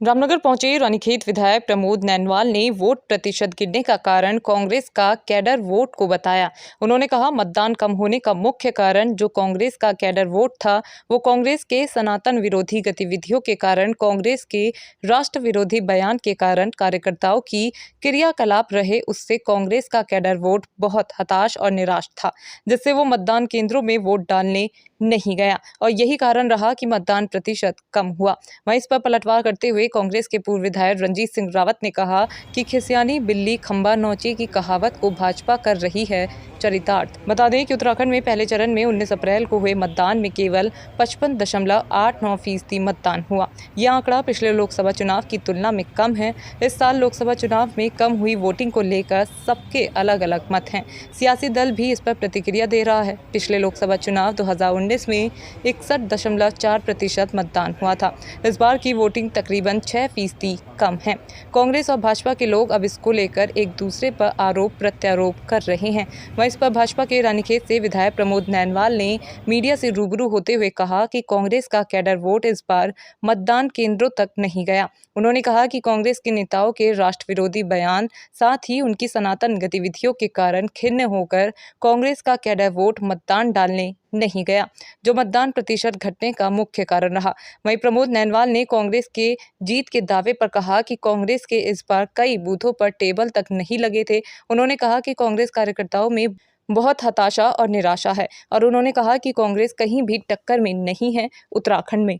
रामनगर पहुंचे रानीखेत विधायक प्रमोद नैनवाल ने वोट प्रतिशत गिरने का कारण कांग्रेस का कैडर वोट को बताया। उन्होंने कहा, मतदान कम होने का मुख्य कारण जो कांग्रेस का कैडर वोट था वो कांग्रेस के सनातन विरोधी गतिविधियों के कारण, कांग्रेस के राष्ट्र विरोधी बयान के कारण, कार्यकर्ताओं की क्रियाकलाप रहे। उससे कांग्रेस का कैडर वोट बहुत हताश और निराश था, जिससे वो मतदान केंद्रों में वोट डालने नहीं गया और यही कारण रहा कि मतदान प्रतिशत कम हुआ। वहीं इस पर पलटवार करते हुए कांग्रेस के पूर्व विधायक रणजीत सिंह रावत ने कहा कि खिसियानी बिल्ली खंबा नोचे की कहावत को भाजपा कर रही है चरितार्थ। बता दें कि उत्तराखंड में पहले चरण में 19 अप्रैल को हुए मतदान में केवल 55.89% मतदान हुआ। यह आंकड़ा पिछले लोकसभा चुनाव की तुलना में कम है। इस साल लोकसभा चुनाव में कम हुई वोटिंग को लेकर सबके अलग अलग मत हैं। सियासी दल भी इस पर प्रतिक्रिया दे रहा है। पिछले लोकसभा चुनाव 2019 में 61.4% मतदान हुआ था। इस बार की वोटिंग तकरीबन 6% कम है। कांग्रेस और भाजपा के लोग अब इसको लेकर एक दूसरे पर आरोप प्रत्यारोप कर रहे हैं। वहीं इस पर भाजपा के रानीखेत से विधायक प्रमोद नैनवाल ने मीडिया से रूबरू होते हुए कहा कि कांग्रेस का कैडर वोट इस बार मतदान केंद्रों तक नहीं गया। उन्होंने कहा कि कांग्रेस के नेताओं के राष्ट्र विरोधी बयान, साथ ही उनकी सनातन गतिविधियों के कारण खिन्न होकर कांग्रेस का कैडर वोट मतदान डालने नहीं गया, जो मतदान प्रतिशत घटने का मुख्य कारण रहा। वहीं प्रमोद नैनवाल ने कांग्रेस के जीत के दावे पर कहा कि कांग्रेस के इस बार कई बूथों पर टेबल तक नहीं लगे थे। उन्होंने कहा कि कांग्रेस कार्यकर्ताओं में बहुत हताशा और निराशा है और उन्होंने कहा कि कांग्रेस कहीं भी टक्कर में नहीं है उत्तराखंड में।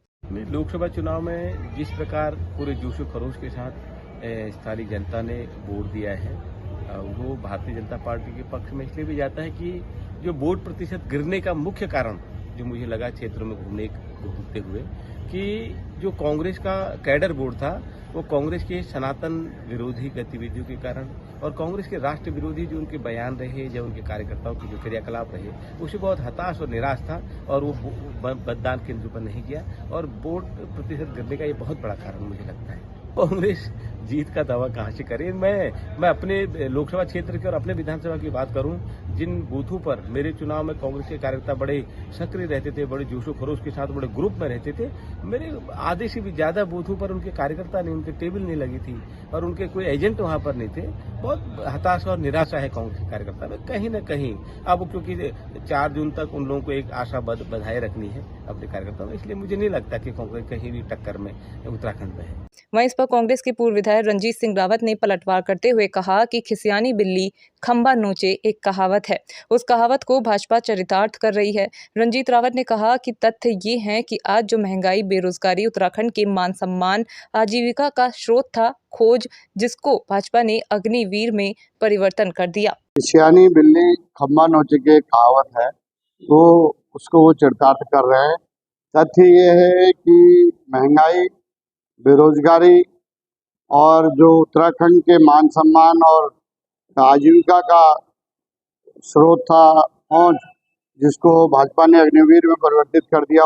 लोकसभा चुनाव में जिस प्रकार पूरे जोश व खरोश के साथ स्थानीय जनता ने वोट दिया है, वो भारतीय जनता पार्टी के पक्ष में इसलिए भी जाता है कि जो वोट प्रतिशत गिरने का मुख्य कारण जो मुझे लगा क्षेत्रों में घूमते हुए कि जो कांग्रेस का कैडर वोट था वो कांग्रेस के सनातन विरोधी गतिविधियों के कारण और कांग्रेस के राष्ट्र विरोधी जो उनके बयान रहे, जो उनके कार्यकर्ताओं के जो क्रियाकलाप रहे, उससे बहुत हताश और निराश था और वो मतदान केंद्र पर नहीं गया और वोट प्रतिशत गिरने का ये बहुत बड़ा कारण मुझे लगता है। कांग्रेस जीत का दावा कहां से करे। मैं अपने लोकसभा क्षेत्र के और अपने विधानसभा की बात करूं, जिन बूथों पर मेरे चुनाव में कांग्रेस के कार्यकर्ता बड़े सक्रिय रहते थे, बड़े जोशो खरोश के साथ बड़े ग्रुप में रहते थे, मेरे आधे से भी ज्यादा बूथों पर उनके कार्यकर्ता नहीं, उनके टेबल नहीं लगी थी और उनके कोई एजेंट वहां पर नहीं थे। बहुत हताशा और निराशा है कांग्रेस के कार्यकर्ता में कहीं न कहीं। अब क्योंकि 4 जून तक उन लोगों को एक आशा बधाए रखनी है अपने कार्यकर्ताओं में, इसलिए मुझे नहीं लगता कि कांग्रेस कहीं भी टक्कर में उत्तराखंड में है। वहीं इस पर कांग्रेस के पूर्व विधायक रणजीत सिंह रावत ने पलटवार करते हुए कहा कि खिसियानी बिल्ली खंबा नोचे एक कहावत है, उस कहावत को भाजपा चरितार्थ कर रही है। रणजीत रावत ने कहा कि तथ्य ये है कि आज जो महंगाई, बेरोजगारी उत्तराखंड के मान सम्मान, आजीविका का स्रोत था, खोज जिसको भाजपा ने अग्निवीर में परिवर्तन कर दिया। खिसियानी बिल्ली खंबा नोचे की कहावत है, वो उसको वो चरितार्थ कर रहे हैं। तथ्य ये है कि महंगाई, बेरोजगारी और जो उत्तराखंड के मान सम्मान और आजीविका का स्रोत था, पहुंच जिसको भाजपा ने अग्निवीर में परिवर्तित कर दिया,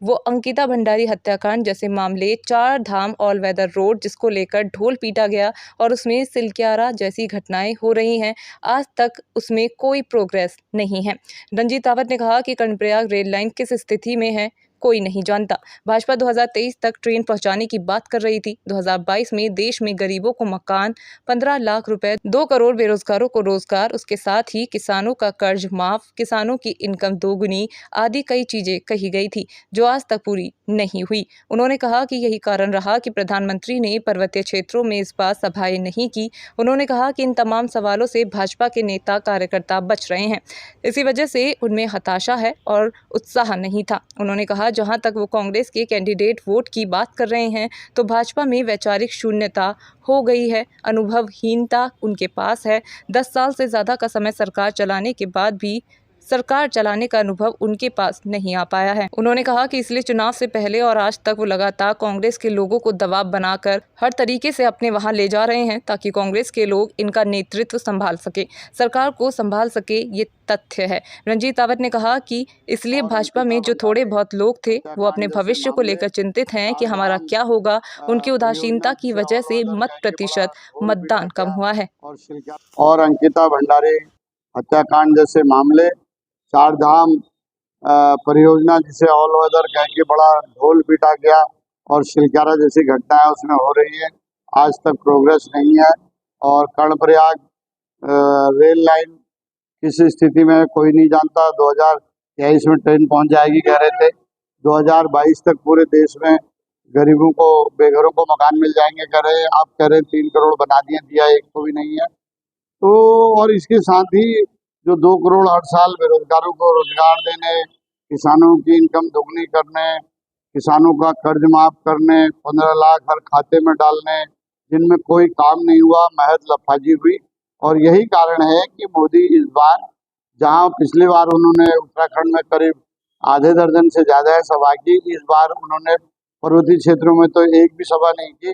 वो अंकिता भंडारी हत्याकांड जैसे मामले, 4 धाम ऑल वेदर रोड जिसको लेकर ढोल पीटा गया और उसमें सिलक्यारा जैसी घटनाएं हो रही हैं, आज तक उसमें कोई प्रोग्रेस नहीं है। रणजीत रावत ने कहा कि कर्णप्रयाग रेल लाइन किस स्थिति में है कोई नहीं जानता। भाजपा 2023 तक ट्रेन पहुंचाने की बात कर रही थी। 2022 में देश में गरीबों को मकान, 15 लाख रुपए, 2 करोड़ बेरोजगारों को रोजगार, उसके साथ ही किसानों का कर्ज माफ, किसानों की इनकम दोगुनी आदि कई चीजें कही गई थी जो आज तक पूरी नहीं हुई। उन्होंने कहा कि यही कारण रहा कि प्रधानमंत्री ने पर्वतीय क्षेत्रों में इस बार सभाएं नहीं की। उन्होंने कहा कि इन तमाम सवालों से भाजपा के नेता कार्यकर्ता बच रहे हैं, इसी वजह से उनमें हताशा है और उत्साह नहीं था। उन्होंने कहा जहां तक वो कांग्रेस के कैंडिडेट वोट की बात कर रहे हैं तो भाजपा में वैचारिक शून्यता हो गई है, अनुभवहीनता उनके पास है। 10 साल से ज्यादा का समय सरकार चलाने के बाद भी सरकार चलाने का अनुभव उनके पास नहीं आ पाया है। उन्होंने कहा कि इसलिए चुनाव से पहले और आज तक वो लगातार कांग्रेस के लोगों को दबाव बनाकर हर तरीके से अपने वहां ले जा रहे हैं ताकि कांग्रेस के लोग इनका नेतृत्व संभाल सके, सरकार को संभाल सके, ये तथ्य है। रणजीत रावत ने कहा कि इसलिए भाजपा में जो थोड़े बहुत लोग थे वो अपने भविष्य को लेकर चिंतित हैं कि हमारा क्या होगा। उनकी उदासीनता की वजह से मत प्रतिशत मतदान कम हुआ है। और अंकिता भंडारी हत्याकांड जैसे मामले, 4 धाम परियोजना जिसे ऑल वेदर कह के बड़ा ढोल पीटा गया और शिलक्यारा जैसी घटनाएं उसमें हो रही है, आज तक प्रोग्रेस नहीं है। और कर्णप्रयाग रेल लाइन किस स्थिति में कोई नहीं जानता। 2023 में ट्रेन पहुंच जाएगी कह रहे थे, 2022 तक पूरे देश में गरीबों को, बेघरों को मकान मिल जाएंगे कह रहे हैं। आप कह रहे हैं 3 करोड़ बना दिया, एक तो भी नहीं है। तो और इसके साथ ही जो 2 करोड़ हर साल बेरोजगारों को रोजगार देने, किसानों की इनकम दोगुनी करने, किसानों का कर्ज माफ करने, 15 लाख हर खाते में डालने, जिनमें कोई काम नहीं हुआ, महज लफाजी हुई। और यही कारण है कि मोदी इस बार, जहां पिछली बार उन्होंने उत्तराखंड में करीब आधे दर्जन से ज्यादा सभा की, इस बार उन्होंने पर्वतीय क्षेत्रों में तो एक भी सभा नहीं की,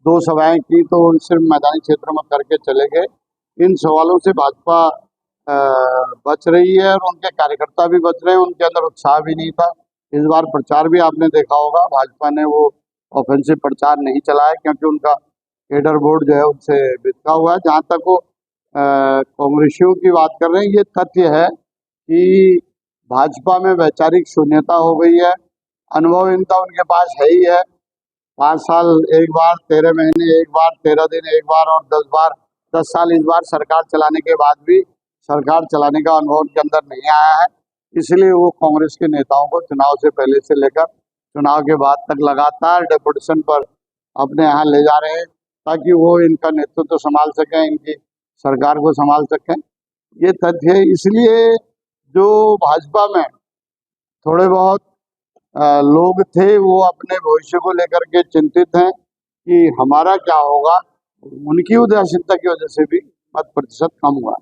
2 सभाएं की, तो सिर्फ मैदानी क्षेत्रों में करके चले गए। इन सवालों से भाजपा बच रही है और उनके कार्यकर्ता भी बच रहे हैं, उनके अंदर उत्साह भी नहीं था। इस बार प्रचार भी आपने देखा होगा, भाजपा ने वो ऑफेंसिव प्रचार नहीं चलाया क्योंकि उनका केडर बोर्ड जो है उनसे बिखरा हुआ है। जहाँ तक वो कांग्रेसियों की बात कर रहे हैं, ये तथ्य है कि भाजपा में वैचारिक शून्यता हो गई है, अनुभवहीनता उनके पास है ही है। 5 साल एक बार, 13 महीने एक बार, 13 दिन एक बार और 10 बार, 10 साल इस बार सरकार चलाने के बाद भी सरकार चलाने का अनुभव उनके अंदर नहीं आया है। इसलिए वो कांग्रेस के नेताओं को चुनाव से पहले से लेकर चुनाव के बाद तक लगातार डेपुटेशन पर अपने यहाँ ले जा रहे हैं, ताकि वो इनका नेतृत्व तो संभाल सकें, इनकी सरकार को संभाल सकें। ये तथ्य है। इसलिए जो भाजपा में थोड़े बहुत लोग थे, वो अपने भविष्य को लेकर के चिंतित हैं कि हमारा क्या होगा। उनकी उदासीनता की वजह से भी मत प्रतिशत कम हुआ।